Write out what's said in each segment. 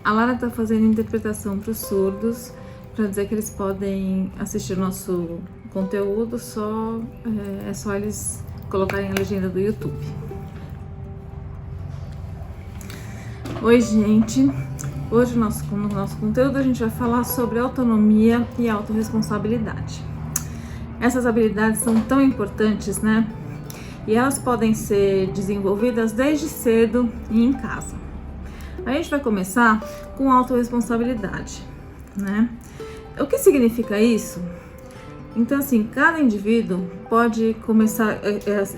A Lara está fazendo interpretação para os surdos, para dizer que eles podem assistir nosso conteúdo, é só eles colocarem a legenda do YouTube. Oi, gente! Hoje no nosso conteúdo a gente vai falar sobre autonomia e autorresponsabilidade. Essas habilidades são tão importantes, né? E elas podem ser desenvolvidas desde cedo e em casa. A gente vai começar com autorresponsabilidade, né? O que significa isso? Então, assim, cada indivíduo pode começar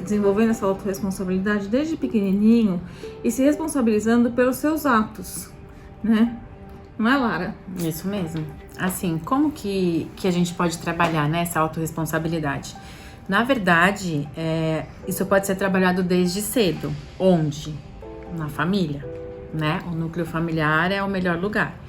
desenvolvendo essa autorresponsabilidade desde pequenininho e se responsabilizando pelos seus atos, né? Não é, Lara? Isso mesmo. Assim, como que a gente pode trabalhar nessa autorresponsabilidade? Na verdade, isso pode ser trabalhado desde cedo. Onde? Na família, né? O núcleo familiar é o melhor lugar.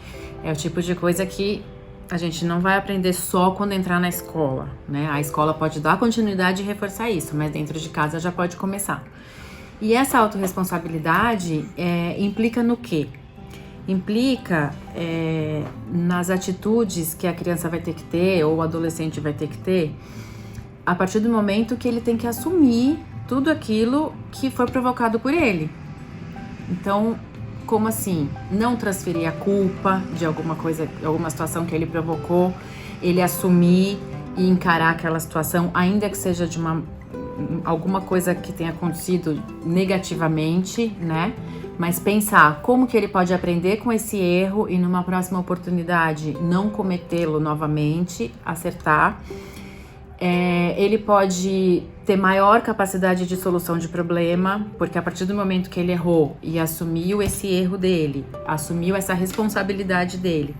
É o tipo de coisa que a gente não vai aprender só quando entrar na escola, né? A escola pode dar continuidade e reforçar isso, mas dentro de casa já pode começar. E essa autorresponsabilidade implica no quê? Implica nas atitudes que a criança vai ter que ter, ou o adolescente vai ter que ter, a partir do momento que ele tem que assumir tudo aquilo que foi provocado por ele. Então, como assim? Não transferir a culpa de alguma coisa, alguma situação que ele provocou, ele assumir e encarar aquela situação, ainda que seja de alguma coisa que tenha acontecido negativamente, né? Mas pensar como que ele pode aprender com esse erro e numa próxima oportunidade não cometê-lo novamente, acertar. Ele pode ter maior capacidade de solução de problema, porque a partir do momento que ele errou e assumiu esse erro dele, assumiu essa responsabilidade dele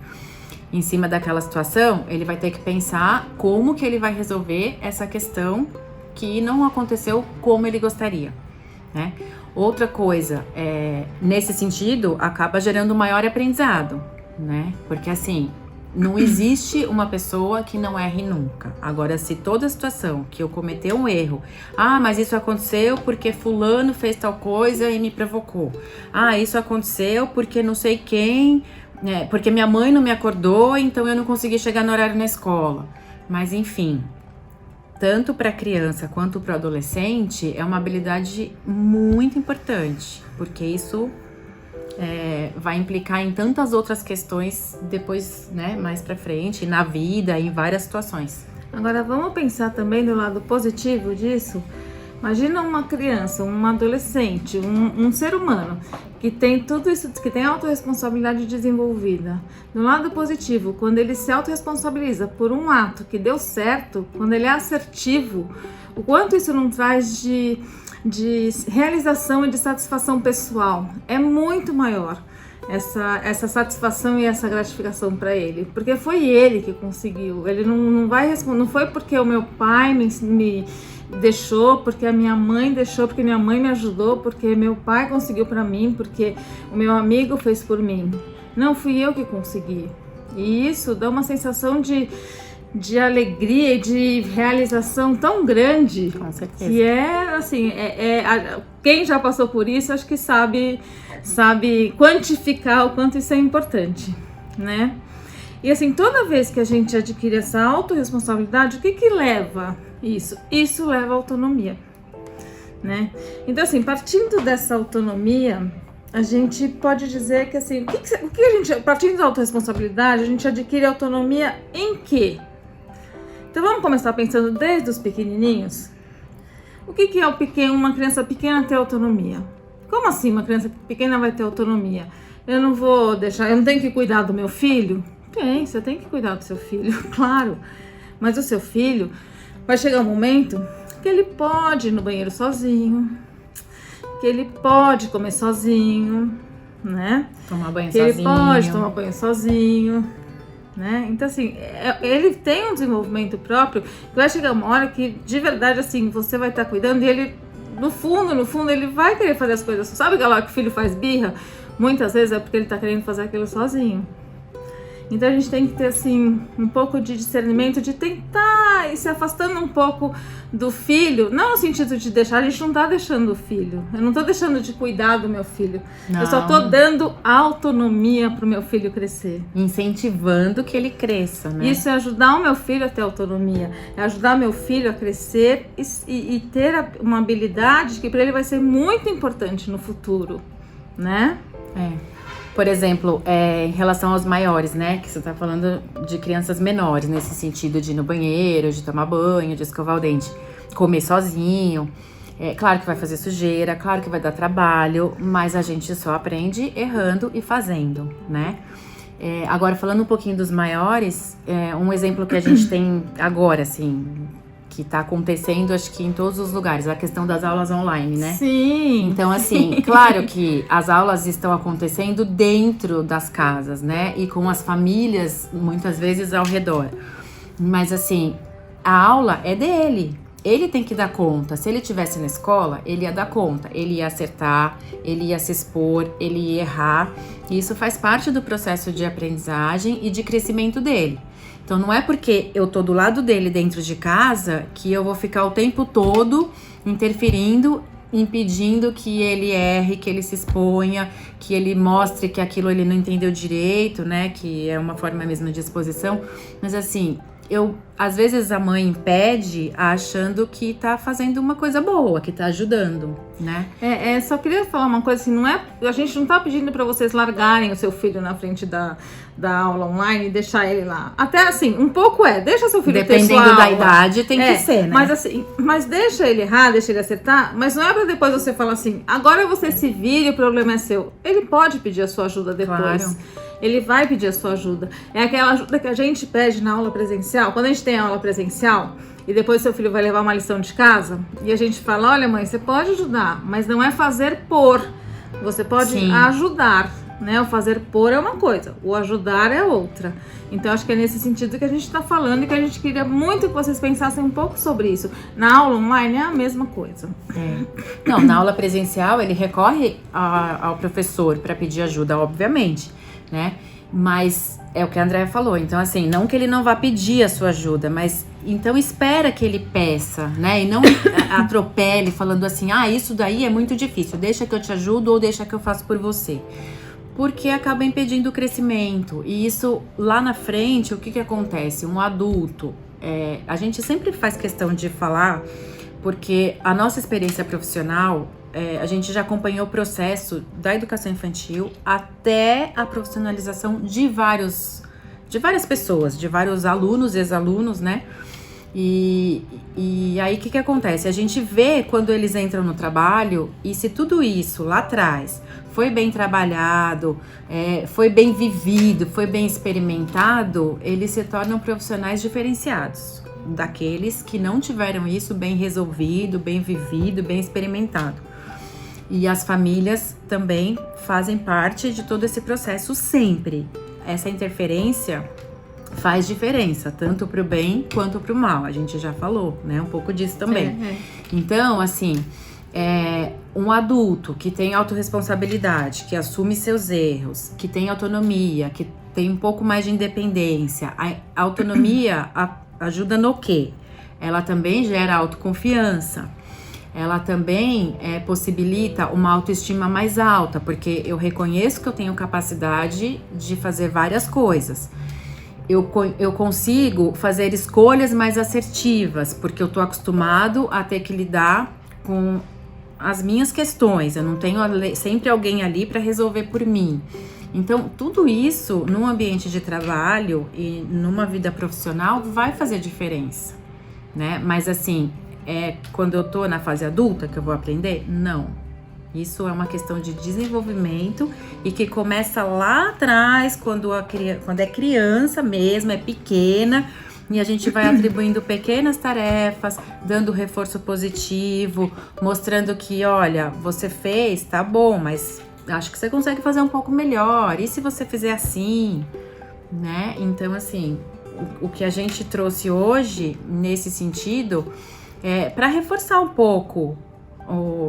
em cima daquela situação, ele vai ter que pensar como que ele vai resolver essa questão que não aconteceu como ele gostaria, né? Outra coisa, nesse sentido, acaba gerando maior aprendizado, né? Porque assim, não existe uma pessoa que não erre nunca. Agora, se toda situação que eu cometer um erro, mas isso aconteceu porque fulano fez tal coisa e me provocou. Isso aconteceu porque não sei quem, porque minha mãe não me acordou, então eu não consegui chegar no horário na escola. Mas enfim, tanto para a criança quanto para o adolescente, é uma habilidade muito importante, porque isso vai implicar em tantas outras questões depois, né, mais pra frente, na vida, em várias situações. Agora vamos pensar também do lado positivo disso. Imagina uma criança, um adolescente, um ser humano que tem tudo isso, que tem autorresponsabilidade desenvolvida. Do lado positivo, quando ele se autorresponsabiliza por um ato que deu certo, quando ele é assertivo, o quanto isso não traz de realização e de satisfação pessoal é muito maior essa satisfação e essa gratificação para ele, porque foi ele que conseguiu. Ele não vai responder, não foi porque o meu pai me deixou, porque a minha mãe deixou, porque minha mãe me ajudou, porque meu pai conseguiu para mim, porque o meu amigo fez por mim. Não, fui eu que consegui. E isso dá uma sensação de alegria e de realização tão grande. Com certeza. Que assim, quem já passou por isso, acho que sabe quantificar o quanto isso é importante, né? E assim, toda vez que a gente adquire essa autorresponsabilidade, o que leva isso? Isso leva à autonomia, né? Então assim, partindo dessa autonomia, a gente pode dizer que assim, partindo da autorresponsabilidade, a gente adquire autonomia em quê? Então vamos começar pensando desde os pequenininhos. O que é uma criança pequena ter autonomia? Como assim uma criança pequena vai ter autonomia? Eu não tenho que cuidar do meu filho? Você tem que cuidar do seu filho, claro. Mas o seu filho vai chegar um momento que ele pode ir no banheiro sozinho, que ele pode comer sozinho, né? Tomar banho que sozinho. Ele pode tomar banho sozinho. Né? Então assim, ele tem um desenvolvimento próprio que vai chegar uma hora que de verdade assim, você vai estar cuidando e ele, no fundo, ele vai querer fazer as coisas. Sabe aquela hora que o filho faz birra? Muitas vezes é porque ele está querendo fazer aquilo sozinho. Então a gente tem que ter assim um pouco de discernimento, de tentar ir se afastando um pouco do filho, não no sentido de deixar, a gente não tá deixando o filho, eu não tô deixando de cuidar do meu filho, eu só tô dando autonomia pro meu filho crescer. Incentivando que ele cresça, né? Isso é ajudar o meu filho a ter autonomia, é ajudar meu filho a crescer e ter uma habilidade que para ele vai ser muito importante no futuro, né? Por exemplo, em relação aos maiores, né? Que você tá falando de crianças menores, nesse sentido de ir no banheiro, de tomar banho, de escovar o dente, comer sozinho. Claro que vai fazer sujeira, claro que vai dar trabalho, mas a gente só aprende errando e fazendo, né? Agora, falando um pouquinho dos maiores, um exemplo que a gente tem agora, assim, que tá acontecendo, acho que em todos os lugares, a questão das aulas online, né? Sim. Então, assim, claro que as aulas estão acontecendo dentro das casas, né? E com as famílias, muitas vezes, ao redor. Mas, assim, a aula é dele. Ele tem que dar conta. Se ele estivesse na escola, ele ia dar conta. Ele ia acertar, ele ia se expor, ele ia errar. E isso faz parte do processo de aprendizagem e de crescimento dele. Então, não é porque eu tô do lado dele dentro de casa que eu vou ficar o tempo todo interferindo, impedindo que ele erre, que ele se exponha, que ele mostre que aquilo ele não entendeu direito, né? Que é uma forma mesmo de exposição. Mas assim, às vezes a mãe impede achando que tá fazendo uma coisa boa, que tá ajudando, né? Só queria falar uma coisa assim, a gente não tá pedindo pra vocês largarem o seu filho na frente da aula online e deixar ele lá. Até assim, um pouco deixa seu filho ter sua aula. Dependendo da idade, tem que ser, né? Mas assim, mas deixa ele errar, deixa ele acertar, mas não é pra depois você falar assim, agora você se vira e o problema é seu. Ele pode pedir a sua ajuda depois. Claro. Ele vai pedir a sua ajuda. É aquela ajuda que a gente pede na aula presencial. Quando a gente tem aula presencial e depois seu filho vai levar uma lição de casa e a gente fala, olha mãe, você pode ajudar, mas não é fazer por. Você pode ajudar, né? O fazer por é uma coisa, o ajudar é outra. Então acho que é nesse sentido que a gente tá falando e que a gente queria muito que vocês pensassem um pouco sobre isso. Na aula online é a mesma coisa. Não, na aula presencial ele recorre ao professor para pedir ajuda, obviamente, né? Mas é o que a Andréia falou. Então, assim, não que ele não vá pedir a sua ajuda, mas então espera que ele peça, né? E não atropele falando assim, isso daí é muito difícil, deixa que eu te ajudo ou deixa que eu faço por você. Porque acaba impedindo o crescimento. E isso, lá na frente, o que acontece? Um adulto, a gente sempre faz questão de falar, porque a nossa experiência profissional, a gente já acompanhou o processo da educação infantil até a profissionalização de várias pessoas, de vários alunos, ex-alunos, né? E aí, o que acontece? A gente vê quando eles entram no trabalho e se tudo isso lá atrás foi bem trabalhado, foi bem vivido, foi bem experimentado, eles se tornam profissionais diferenciados daqueles que não tiveram isso bem resolvido, bem vivido, bem experimentado. E as famílias também fazem parte de todo esse processo sempre. Essa interferência faz diferença, tanto para o bem quanto para o mal. A gente já falou, né? Um pouco disso também. Então, assim, um adulto que tem autorresponsabilidade, que assume seus erros, que tem autonomia, que tem um pouco mais de independência. A autonomia ajuda no quê? Ela também gera autoconfiança. Ela também possibilita uma autoestima mais alta, porque eu reconheço que eu tenho capacidade de fazer várias coisas. Eu consigo fazer escolhas mais assertivas, porque eu tô acostumado a ter que lidar com as minhas questões. Eu não tenho sempre alguém ali para resolver por mim. Então, tudo isso num ambiente de trabalho e numa vida profissional vai fazer diferença, né? Mas assim, quando eu tô na fase adulta que eu vou aprender? Não. Isso é uma questão de desenvolvimento e que começa lá atrás, quando é criança mesmo, é pequena, e a gente vai atribuindo pequenas tarefas, dando reforço positivo, mostrando que, olha, você fez, tá bom, mas acho que você consegue fazer um pouco melhor. E se você fizer assim, né? Então, assim, o que a gente trouxe hoje, nesse sentido, para reforçar um pouco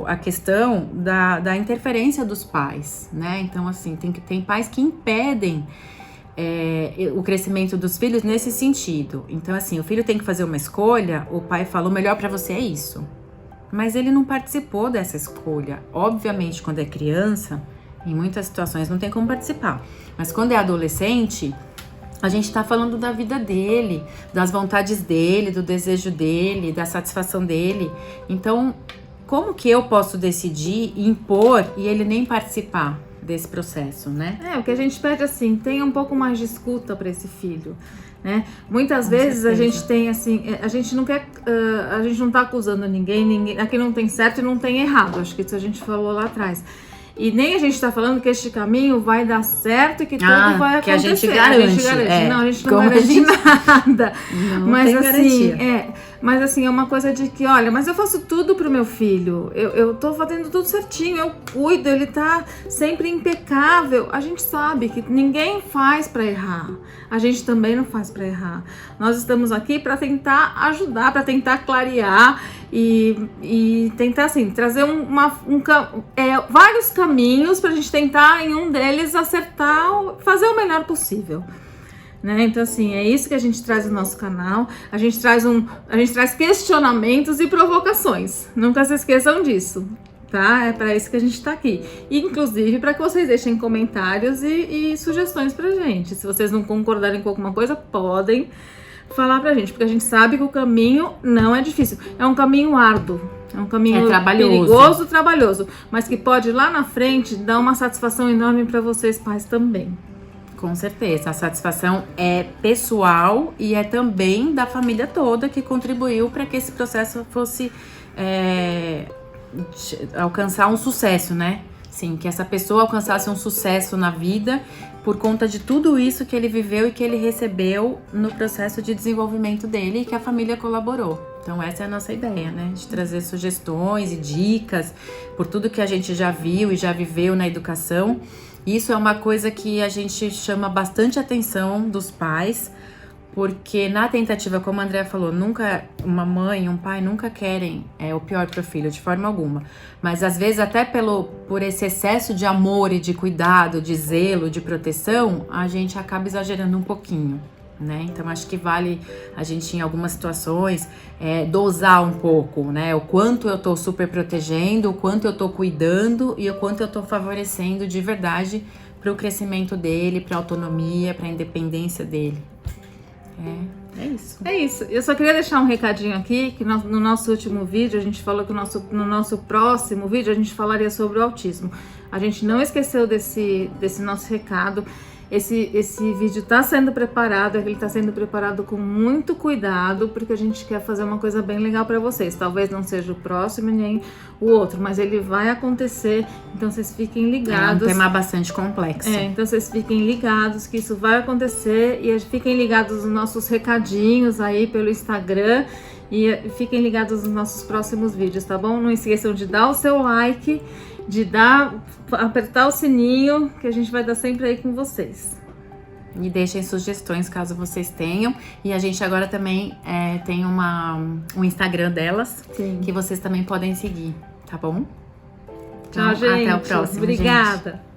a questão da interferência dos pais, né? Então, assim, tem pais que impedem o crescimento dos filhos nesse sentido. Então, assim, o filho tem que fazer uma escolha, o pai fala, o melhor pra você é isso. Mas ele não participou dessa escolha. Obviamente, quando é criança, em muitas situações não tem como participar. Mas quando é adolescente, a gente tá falando da vida dele, das vontades dele, do desejo dele, da satisfação dele. Então, como que eu posso decidir, impor e ele nem participar desse processo, né? O que a gente pede, assim, tenha um pouco mais de escuta para esse filho, né? Muitas Com vezes certeza. a gente tem, assim, a gente não quer, a gente não tá acusando ninguém, aqui não tem certo e não tem errado, acho que isso a gente falou lá atrás. E nem a gente tá falando que este caminho vai dar certo e que tudo vai acontecer. Que a gente garante. Não, a gente não garante nada. Não mas tem assim, garantia. mas assim, é uma coisa de que, olha, mas eu faço tudo pro meu filho. Eu tô fazendo tudo certinho, eu cuido, ele tá sempre impecável. A gente sabe que ninguém faz pra errar. A gente também não faz pra errar. Nós estamos aqui pra tentar ajudar, pra tentar clarear e tentar, assim, trazer vários caminhos pra gente tentar, em um deles, acertar, fazer o melhor possível. Né? Então, assim, é isso que a gente traz no nosso canal. A gente traz questionamentos e provocações. Nunca se esqueçam disso, tá? É para isso que a gente tá aqui. Inclusive, para que vocês deixem comentários e sugestões pra gente. Se vocês não concordarem com alguma coisa, podem falar pra gente, porque a gente sabe que o caminho não é difícil. É um caminho árduo. É um caminho perigoso, trabalhoso, mas que pode lá na frente dar uma satisfação enorme para vocês, pais, também. Com certeza, a satisfação é pessoal e é também da família toda que contribuiu para que esse processo fosse alcançar um sucesso, né? Sim, que essa pessoa alcançasse um sucesso na vida por conta de tudo isso que ele viveu e que ele recebeu no processo de desenvolvimento dele e que a família colaborou. Então essa é a nossa ideia, né? De trazer sugestões e dicas por tudo que a gente já viu e já viveu na educação. Isso é uma coisa que a gente chama bastante atenção dos pais, porque na tentativa, como a Andrea falou, nunca uma mãe e um pai nunca querem o pior para o filho, de forma alguma. Mas às vezes até por esse excesso de amor e de cuidado, de zelo, de proteção, a gente acaba exagerando um pouquinho, né? Então acho que vale a gente, em algumas situações, dosar um pouco, né? O quanto eu tô super protegendo, o quanto eu tô cuidando e o quanto eu tô favorecendo de verdade para o crescimento dele, para a autonomia, para a independência dele. É isso. É isso. Eu só queria deixar um recadinho aqui, que no nosso último vídeo, a gente falou que no nosso próximo vídeo a gente falaria sobre o autismo. A gente não esqueceu desse nosso recado. Esse vídeo está sendo preparado, ele está sendo preparado com muito cuidado, porque a gente quer fazer uma coisa bem legal para vocês. Talvez não seja o próximo nem o outro, mas ele vai acontecer, então vocês fiquem ligados. É um tema bastante complexo. Então vocês fiquem ligados que isso vai acontecer e fiquem ligados nos nossos recadinhos aí pelo Instagram e fiquem ligados nos nossos próximos vídeos, tá bom? Não esqueçam de dar o seu like, de apertar o sininho, que a gente vai dar sempre aí com vocês. E deixem sugestões caso vocês tenham. E a gente agora também tem um Instagram delas, Sim, que vocês também podem seguir, tá bom? Tchau, então, gente. Até o próximo. Obrigada. Gente.